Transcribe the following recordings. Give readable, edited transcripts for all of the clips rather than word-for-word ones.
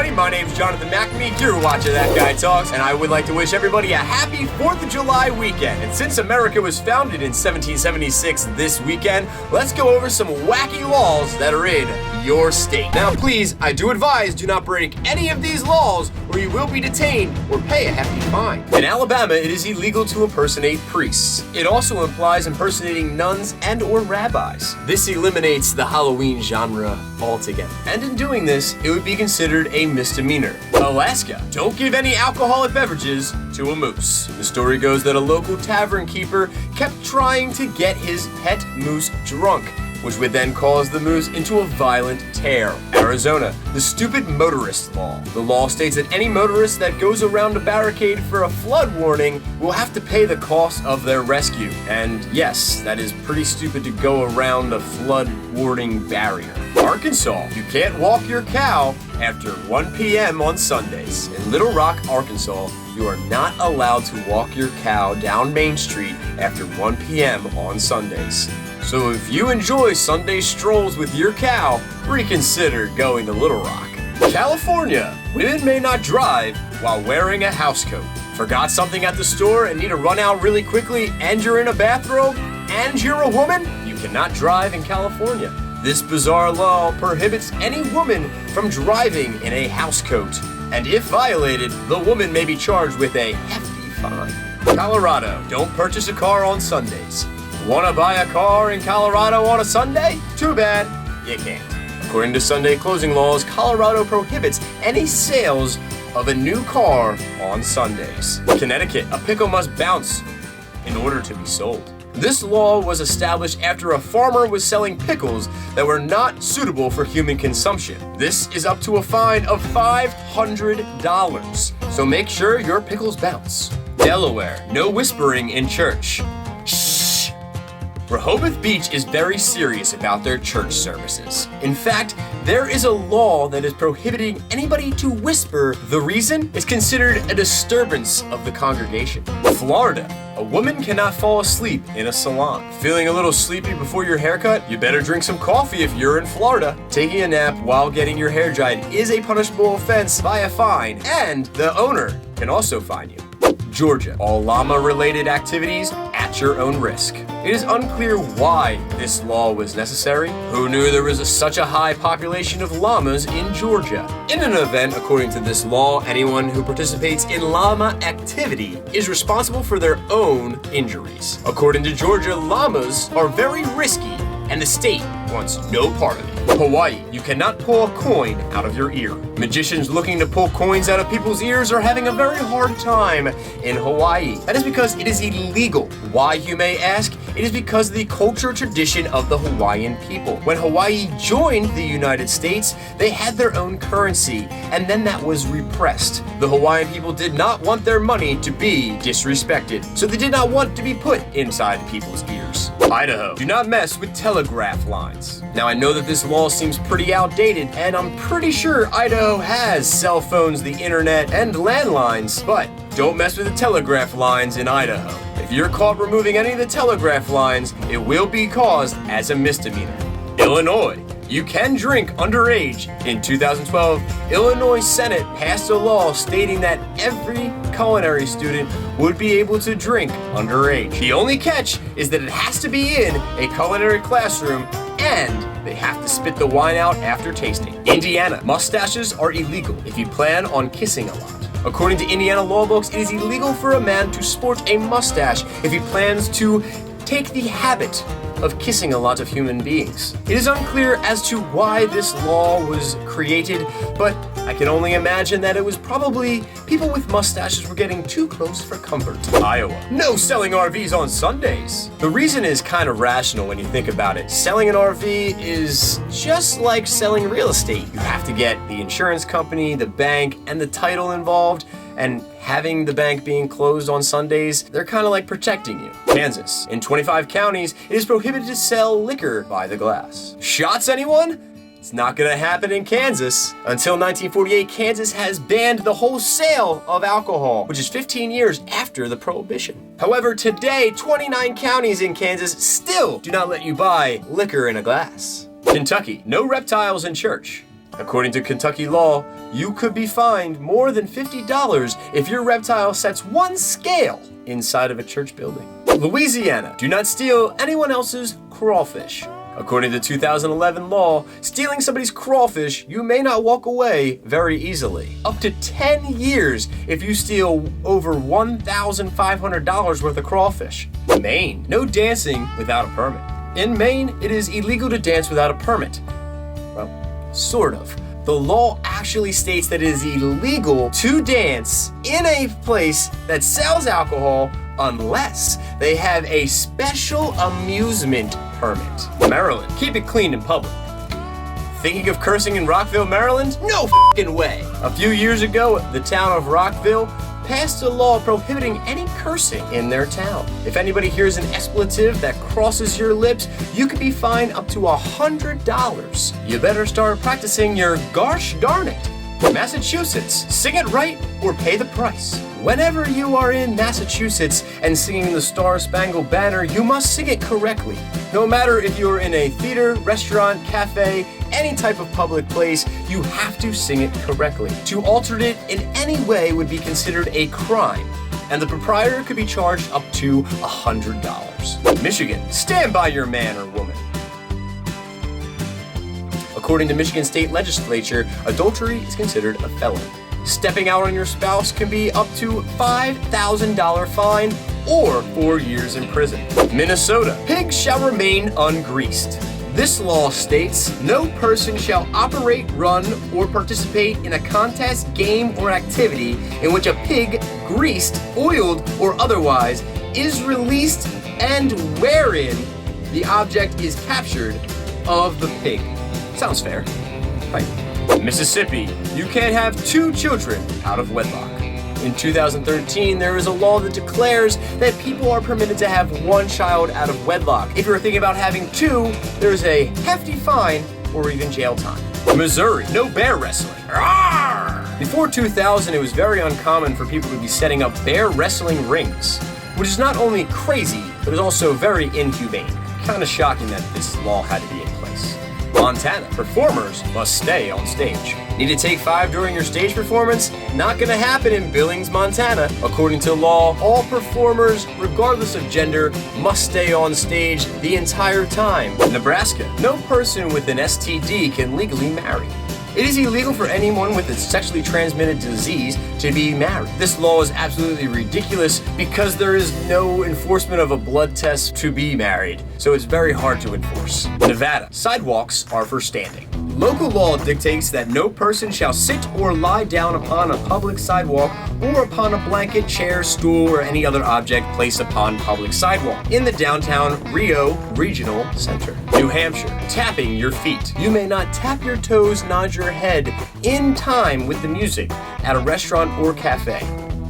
everybody. My name's Jonathan McNamee. You're watching That Guy Talks, and I would like to wish everybody a happy 4th of July weekend. And since America was founded in 1776 this weekend, let's go over some wacky laws that are in your state. Now, please, I do advise do not break any of these laws or you will be detained or pay a hefty fine. In Alabama, it is illegal to impersonate priests. It also implies impersonating nuns and or rabbis. This eliminates the Halloween genre altogether. And in doing this, it would be considered a misdemeanor. Alaska, don't give any alcoholic beverages to a moose. The story goes that a local tavern keeper kept trying to get his pet moose drunk, which would then cause the moose into a violent tear. Arizona, the stupid motorist law. The law states that any motorist that goes around a barricade for a flood warning will have to pay the cost of their rescue. And yes, that is pretty stupid to go around a flood warning barrier. Arkansas, you can't walk your cow after 1 p.m. on Sundays. In Little Rock, Arkansas, you are not allowed to walk your cow down Main Street after 1 p.m. on Sundays. So if you enjoy Sunday strolls with your cow, reconsider going to Little Rock. California, women may not drive while wearing a housecoat. Forgot something at the store and need to run out really quickly and you're in a bathrobe and you're a woman? You cannot drive in California. This bizarre law prohibits any woman from driving in a housecoat. And if violated, the woman may be charged with a hefty fine. Colorado, don't purchase a car on Sundays. Want to buy a car in Colorado on a Sunday? Too bad, you can't. According to Sunday closing laws, Colorado prohibits any sales of a new car on Sundays. Connecticut, a pickle must bounce in order to be sold. This law was established after a farmer was selling pickles that were not suitable for human consumption. This is up to a fine of $500. So make sure your pickles bounce. Delaware, no whispering in church. Rehoboth Beach is very serious about their church services. In fact, there is a law that is prohibiting anybody to whisper. The reason is considered a disturbance of the congregation. Florida, a woman cannot fall asleep in a salon. Feeling a little sleepy before your haircut? You better drink some coffee if you're in Florida. Taking a nap while getting your hair dried is a punishable offense by a fine, and the owner can also fine you. Georgia, all llama-related activities at your own risk. It is unclear why this law was necessary. Who knew there was such a high population of llamas in Georgia? In an event, according to this law, anyone who participates in llama activity is responsible for their own injuries. According to Georgia, llamas are very risky, and the state wants no part of it. Hawaii, you cannot pull a coin out of your ear. Magicians looking to pull coins out of people's ears are having a very hard time in Hawaii. That is because it is illegal. Why, you may ask? It is because of the culture tradition of the Hawaiian people. When Hawaii joined the United States, they had their own currency, and then that was repressed. The Hawaiian people did not want their money to be disrespected, so they did not want to be put inside people's ears. Idaho, do not mess with telegraph lines. Now, I know that this law seems pretty outdated, and I'm pretty sure Idaho has cell phones, the internet, and landlines, but don't mess with the telegraph lines in Idaho. If you're caught removing any of the telegraph lines, it will be caused as a misdemeanor. Illinois, you can drink underage. In 2012, Illinois Senate passed a law stating that every culinary student would be able to drink underage. The only catch is that it has to be in a culinary classroom and they have to spit the wine out after tasting. Indiana, mustaches are illegal if you plan on kissing a lot. According to Indiana law books, it is illegal for a man to sport a mustache if he plans to take the habit of kissing a lot of human beings. It is unclear as to why this law was created, but I can only imagine that it was probably people with mustaches were getting too close for comfort. Iowa, no selling RVs on Sundays. The reason is kind of rational when you think about it. Selling an RV is just like selling real estate. You have to get the insurance company, the bank, and the title involved, and having the bank being closed on Sundays, they're kind of like protecting you. Kansas, in 25 counties, it is prohibited to sell liquor by the glass. Shots, anyone? It's not gonna happen in Kansas. Until 1948, Kansas has banned the wholesale of alcohol, which is 15 years after the prohibition. However, today, 29 counties in Kansas still do not let you buy liquor in a glass. Kentucky, no reptiles in church. According to Kentucky law, you could be fined more than $50 if your reptile sets one scale inside of a church building. Louisiana, do not steal anyone else's crawfish. According to 2011 law, stealing somebody's crawfish, you may not walk away very easily. Up to 10 years if you steal over $1,500 worth of crawfish. Maine, no dancing without a permit. In Maine, it is illegal to dance without a permit. Well, sort of. The law actually states that it is illegal to dance in a place that sells alcohol unless they have a special amusement permit. Maryland, keep it clean in public. Thinking of cursing in Rockville, Maryland? No f***ing way! A few years ago, the town of Rockville passed a law prohibiting any cursing in their town. If anybody hears an expletive that crosses your lips, you could be fined up to $100. You better start practicing your gosh darn it. Massachusetts, sing it right or pay the price. Whenever you are in Massachusetts and singing the Star-Spangled Banner, you must sing it correctly. No matter if you're in a theater, restaurant, cafe, any type of public place, you have to sing it correctly. To alter it in any way would be considered a crime, and the proprietor could be charged up to $100. Michigan, stand by your man or woman. According to Michigan State Legislature, adultery is considered a felony. Stepping out on your spouse can be up to $5,000 fine or 4 years in prison. Minnesota, pigs shall remain ungreased. This law states, no person shall operate, run, or participate in a contest, game, or activity in which a pig, greased, oiled, or otherwise, is released and wherein the object is captured of the pig. Sounds fair, right? Mississippi, you can't have 2 children out of wedlock. In 2013, there is a law that declares that people are permitted to have 1 child out of wedlock. If you're thinking about having 2, there's a hefty fine or even jail time. Missouri, no bear wrestling. Arrgh! Before 2000, it was very uncommon for people to be setting up bear wrestling rings, which is not only crazy, but is also very inhumane. Kind of shocking that this law had to be in place. Montana, performers must stay on stage. Need to take 5 during your stage performance? Not gonna happen in Billings, Montana. According to law, all performers, regardless of gender, must stay on stage the entire time. Nebraska, no person with an STD can legally marry. It is illegal for anyone with a sexually transmitted disease to be married. This law is absolutely ridiculous because there is no enforcement of a blood test to be married, so it's very hard to enforce. Nevada, sidewalks are for standing. Local law dictates that no person shall sit or lie down upon a public sidewalk or upon a blanket, chair, stool, or any other object placed upon public sidewalk in the downtown Rio Regional Center. New Hampshire, tapping your feet. You may not tap your toes, nod your head in time with the music at a restaurant or cafe.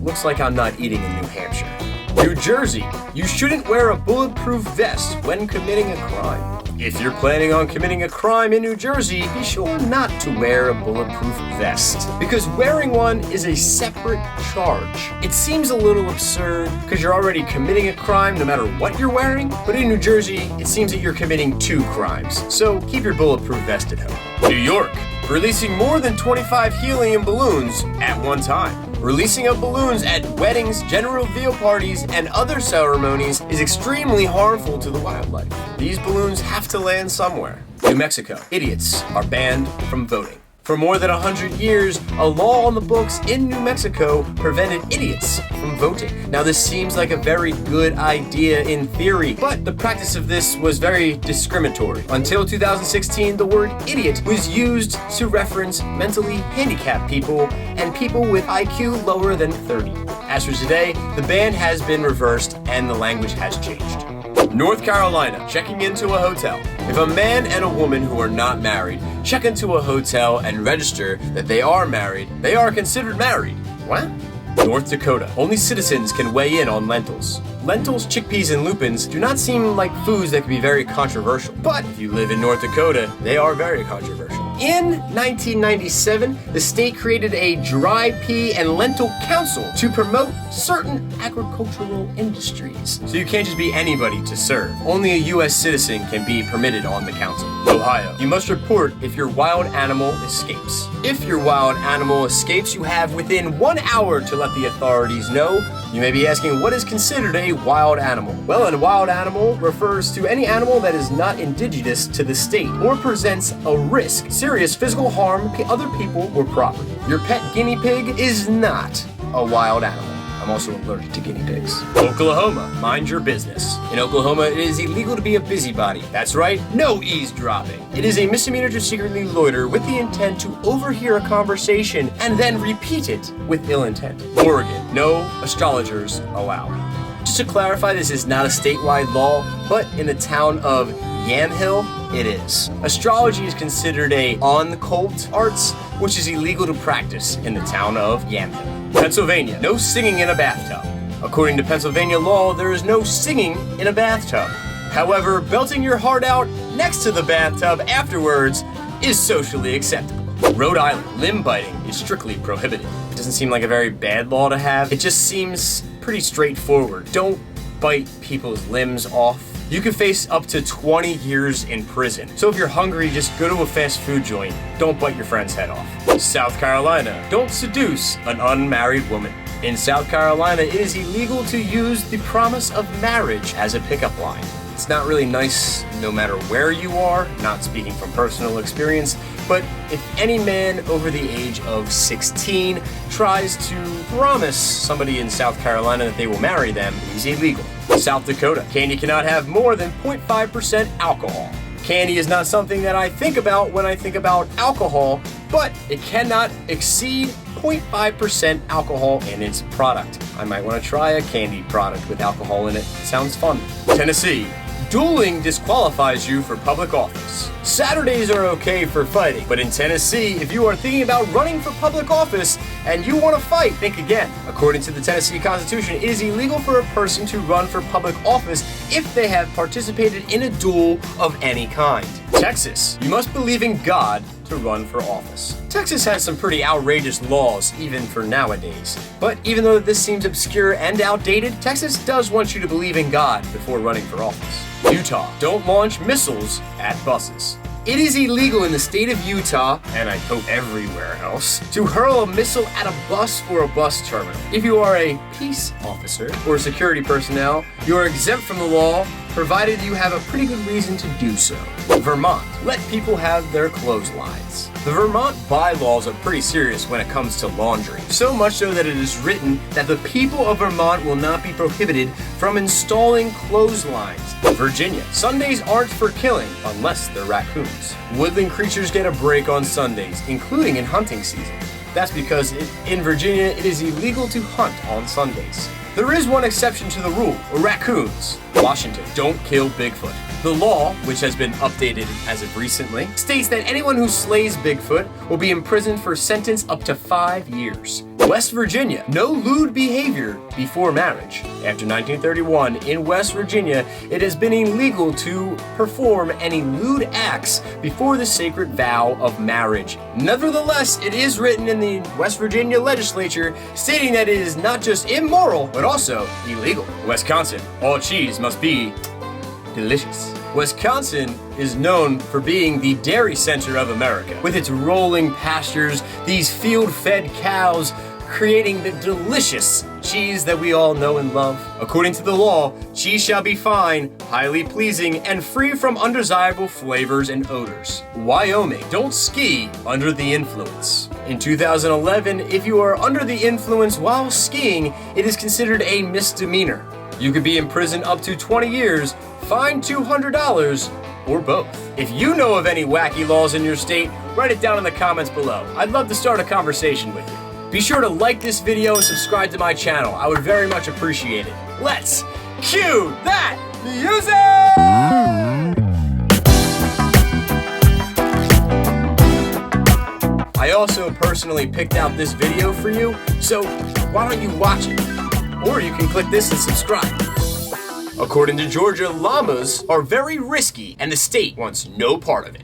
Looks like I'm not eating in New Hampshire. New Jersey, you shouldn't wear a bulletproof vest when committing a crime. If you're planning on committing a crime in New Jersey, be sure not to wear a bulletproof vest, because wearing one is a separate charge. It seems a little absurd because you're already committing a crime no matter what you're wearing, but in New Jersey, it seems that you're committing 2 crimes, so keep your bulletproof vest at home. New York, releasing more than 25 helium balloons at one time. Releasing of balloons at weddings, gender reveal parties, and other ceremonies is extremely harmful to the wildlife. These balloons have to land somewhere. New Mexico, idiots are banned from voting. For more than 100 years, a law on the books in New Mexico prevented idiots from voting. Now, this seems like a very good idea in theory, but the practice of this was very discriminatory. Until 2016, the word idiot was used to reference mentally handicapped people and people with IQ lower than 30. As for today, the ban has been reversed and the language has changed. North Carolina, checking into a hotel. If a man and a woman who are not married check into a hotel and register that they are married, they are considered married. What? North Dakota, only citizens can weigh in on lentils. Lentils, chickpeas, and lupins do not seem like foods that can be very controversial. But if you live in North Dakota, they are very controversial. In 1997, the state created a dry pea and lentil council to promote certain agricultural industries. So you can't just be anybody to serve. Only a U.S. citizen can be permitted on the council. Ohio, you must report if your wild animal escapes. If your wild animal escapes, you have within 1 hour to let the authorities know. You may be asking, what is considered a wild animal? Well, a wild animal refers to any animal that is not indigenous to the state or presents a risk, serious physical harm to other people or property. Your pet guinea pig is not a wild animal. I'm also allergic to guinea pigs. Oklahoma, mind your business. In Oklahoma, it is illegal to be a busybody. That's right, no eavesdropping. It is a misdemeanor to secretly loiter with the intent to overhear a conversation and then repeat it with ill intent. Oregon, no astrologers allowed. Just to clarify, this is not a statewide law, but in the town of Yamhill, it is. Astrology is considered a occult arts, which is illegal to practice in the town of Yamhill. Pennsylvania, no singing in a bathtub. According to Pennsylvania law, there is no singing in a bathtub. However, belting your heart out next to the bathtub afterwards is socially acceptable. Rhode Island, limb biting is strictly prohibited. It doesn't seem like a very bad law to have. It just seems pretty straightforward. Don't bite people's limbs off. You could face up to 20 years in prison. So if you're hungry, just go to a fast food joint. Don't bite your friend's head off. South Carolina, don't seduce an unmarried woman. In South Carolina, it is illegal to use the promise of marriage as a pickup line. It's not really nice no matter where you are, not speaking from personal experience, but if any man over the age of 16 tries to promise somebody in South Carolina that they will marry them, he's illegal. South Dakota, candy cannot have more than 0.5% alcohol. Candy is not something that I think about when I think about alcohol, but it cannot exceed 0.5% alcohol in its product. I might want to try a candy product with alcohol in it. It sounds fun. Tennessee, dueling disqualifies you for public office. Saturdays are okay for fighting, but in Tennessee, if you are thinking about running for public office and you want to fight, think again. According to the Tennessee Constitution, it is illegal for a person to run for public office if they have participated in a duel of any kind. Texas, you must believe in God to run for office. Texas has some pretty outrageous laws even for nowadays. But even though this seems obscure and outdated, Texas does want you to believe in God before running for office. Utah, don't launch missiles at buses. It is illegal in the state of Utah, and I hope everywhere else, to hurl a missile at a bus or a bus terminal. If you are a peace officer or security personnel, you are exempt from the law, provided you have a pretty good reason to do so. Vermont, let people have their clotheslines. The Vermont bylaws are pretty serious when it comes to laundry. So much so that it is written that the people of Vermont will not be prohibited from installing clotheslines. Virginia, Sundays aren't for killing unless they're raccoons. Woodland creatures get a break on Sundays, including in hunting season. That's because in Virginia, it is illegal to hunt on Sundays. There is one exception to the rule, raccoons. Washington, don't kill Bigfoot. The law, which has been updated as of recently, states that anyone who slays Bigfoot will be imprisoned for a sentence up to 5 years. West Virginia, no lewd behavior before marriage. After 1931, in West Virginia, it has been illegal to perform any lewd acts before the sacred vow of marriage. Nevertheless, it is written in the West Virginia legislature stating that it is not just immoral, but also illegal. Wisconsin, all cheese must be delicious. Wisconsin is known for being the dairy center of America. With its rolling pastures, these field-fed cows creating the delicious cheese that we all know and love. According to the law, cheese shall be fine, highly pleasing, and free from undesirable flavors and odors. Wyoming, don't ski under the influence. In 2011, if you are under the influence while skiing, it is considered a misdemeanor. You could be imprisoned up to 20 years, fined $200, or both. If you know of any wacky laws in your state, write it down in the comments below. I'd love to start a conversation with you. Be sure to like this video and subscribe to my channel. I would very much appreciate it. Let's cue that music! I also personally picked out this video for you, so why don't you watch it? Or you can click this and subscribe. According to Georgia, llamas are very risky and the state wants no part of it.